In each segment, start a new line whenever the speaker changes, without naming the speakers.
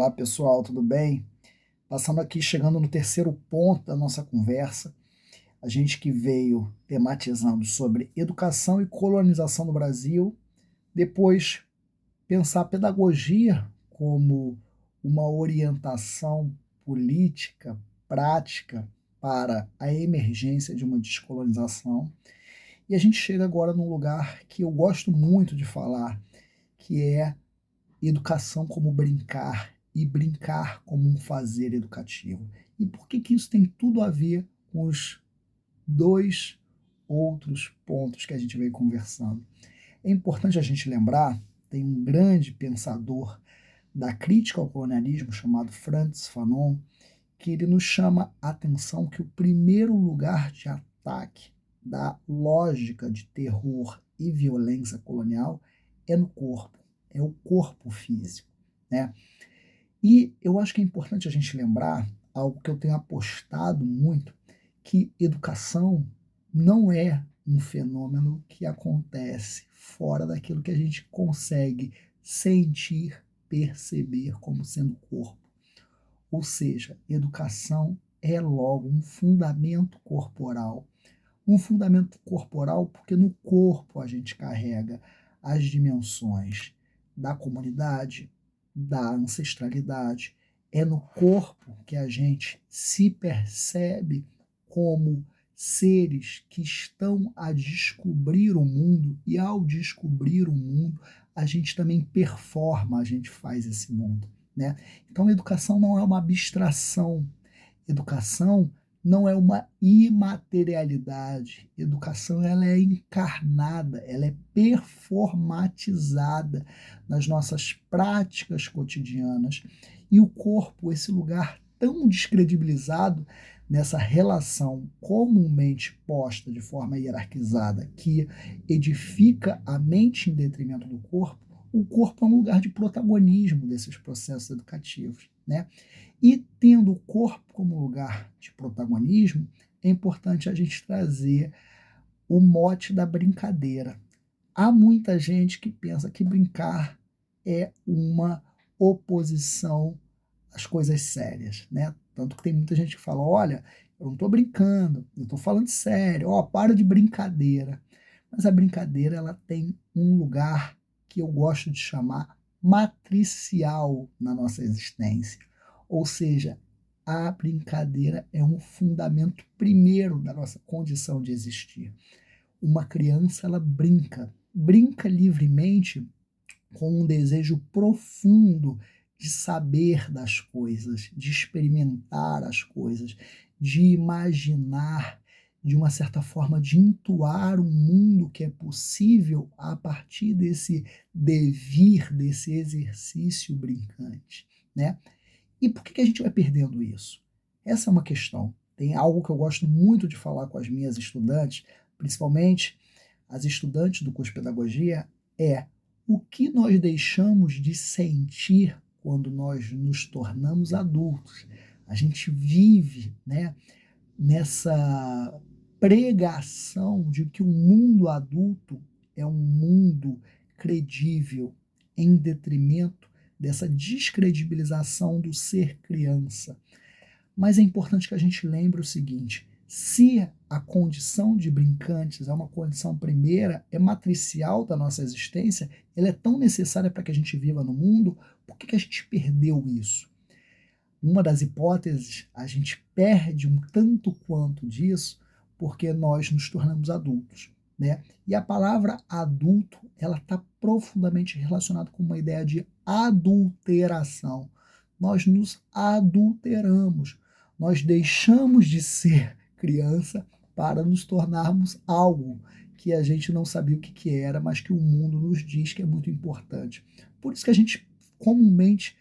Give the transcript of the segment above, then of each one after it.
Olá pessoal, tudo bem? Passando aqui, chegando no terceiro ponto da nossa conversa, a gente que veio tematizando sobre educação e colonização no Brasil, depois pensar a pedagogia como uma orientação política, prática para a emergência de uma descolonização. E a gente chega agora num lugar que eu gosto muito de falar, que é educação como brincar e brincar como um fazer educativo. E por que que isso tem tudo a ver com os dois outros pontos que a gente veio conversando? É importante a gente lembrar, tem um grande pensador da crítica ao colonialismo chamado Frantz Fanon, que ele nos chama a atenção que o primeiro lugar de ataque da lógica de terror e violência colonial é no corpo, é o corpo físico, né? E eu acho que é importante a gente lembrar algo que eu tenho apostado muito, que educação não é um fenômeno que acontece fora daquilo que a gente consegue sentir, perceber como sendo corpo. Ou seja, educação é logo um fundamento corporal. Um fundamento corporal porque no corpo a gente carrega as dimensões da comunidade, da ancestralidade. É no corpo que a gente se percebe como seres que estão a descobrir o mundo, e ao descobrir o mundo, a gente também performa, a gente faz esse mundo, né? Então, educação não é uma abstração. Educação não é uma imaterialidade. Educação ela é encarnada, ela é performatizada nas nossas práticas cotidianas. E o corpo, esse lugar tão descredibilizado nessa relação comumente posta de forma hierarquizada, que edifica a mente em detrimento do corpo, o corpo é um lugar de protagonismo desses processos educativos, né? E tendo o corpo como lugar de protagonismo, é importante a gente trazer o mote da brincadeira. Há muita gente que pensa que brincar é uma oposição às coisas sérias, né? Tanto que tem muita gente que fala, olha, eu não estou brincando, eu estou falando sério, ó, para de brincadeira. Mas a brincadeira ela tem um lugar que eu gosto de chamar matricial na nossa existência. Ou seja, a brincadeira é um fundamento primeiro da nossa condição de existir. Uma criança, ela brinca livremente com um desejo profundo de saber das coisas, de experimentar as coisas, de imaginar, de uma certa forma, de intuar um mundo que é possível a partir desse devir, desse exercício brincante, né? E por que a gente vai perdendo isso? Essa é uma questão. Tem algo que eu gosto muito de falar com as minhas estudantes, principalmente as estudantes do curso de pedagogia, é o que nós deixamos de sentir quando nós nos tornamos adultos. A gente vive, né, nessa pregação de que o mundo adulto é um mundo credível, em detrimento dessa descredibilização do ser criança. Mas é importante que a gente lembre o seguinte: se a condição de brincantes é uma condição primeira, é matricial da nossa existência, ela é tão necessária para que a gente viva no mundo, por que a gente perdeu isso? Uma das hipóteses, a gente perde um tanto quanto disso porque nós nos tornamos adultos, né? E a palavra adulto, ela está profundamente relacionada com uma ideia de adulteração. Nós nos adulteramos, nós deixamos de ser criança para nos tornarmos algo que a gente não sabia o que era, mas que o mundo nos diz que é muito importante. Por isso que a gente comumente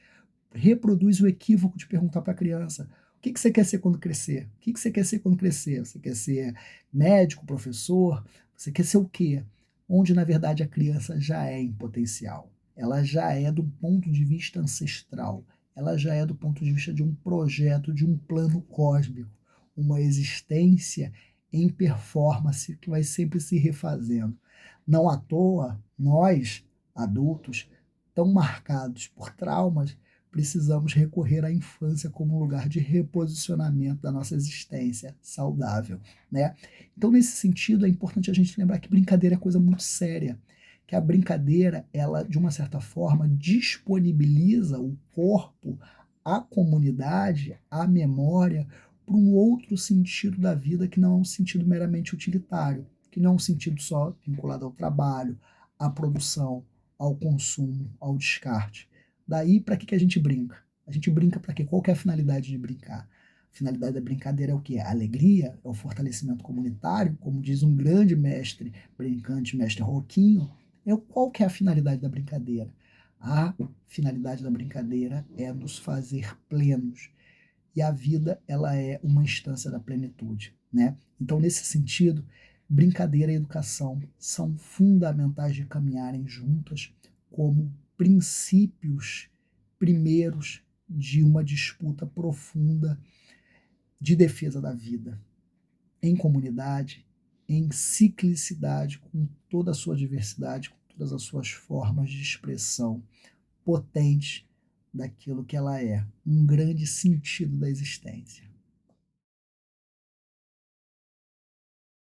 reproduz o equívoco de perguntar para a criança: o que você quer ser quando crescer? O que você quer ser quando crescer? Você quer ser médico, professor? Você quer ser o quê? Onde, na verdade, a criança já é em potencial. Ela já é do ponto de vista ancestral. Ela já é do ponto de vista de um projeto, de um plano cósmico. Uma existência em performance que vai sempre se refazendo. Não à toa, nós, adultos, tão marcados por traumas, precisamos recorrer à infância como um lugar de reposicionamento da nossa existência saudável, né? Então, nesse sentido, é importante a gente lembrar que brincadeira é coisa muito séria, que a brincadeira, ela, de uma certa forma, disponibiliza o corpo, a comunidade, a memória, para um outro sentido da vida que não é um sentido meramente utilitário, que não é um sentido só vinculado ao trabalho, à produção, ao consumo, ao descarte. Daí, para que a gente brinca? A gente brinca para quê? Qual que é a finalidade de brincar? A finalidade da brincadeira é o quê? A alegria, é o fortalecimento comunitário, como diz um grande mestre brincante, mestre Roquinho. Qual que é a finalidade da brincadeira? A finalidade da brincadeira é nos fazer plenos. E a vida, ela é uma instância da plenitude, né? Então, nesse sentido, brincadeira e educação são fundamentais de caminharem juntas como princípios primeiros de uma disputa profunda de defesa da vida, em comunidade, em ciclicidade, com toda a sua diversidade, com todas as suas formas de expressão potente daquilo que ela é, um grande sentido da existência.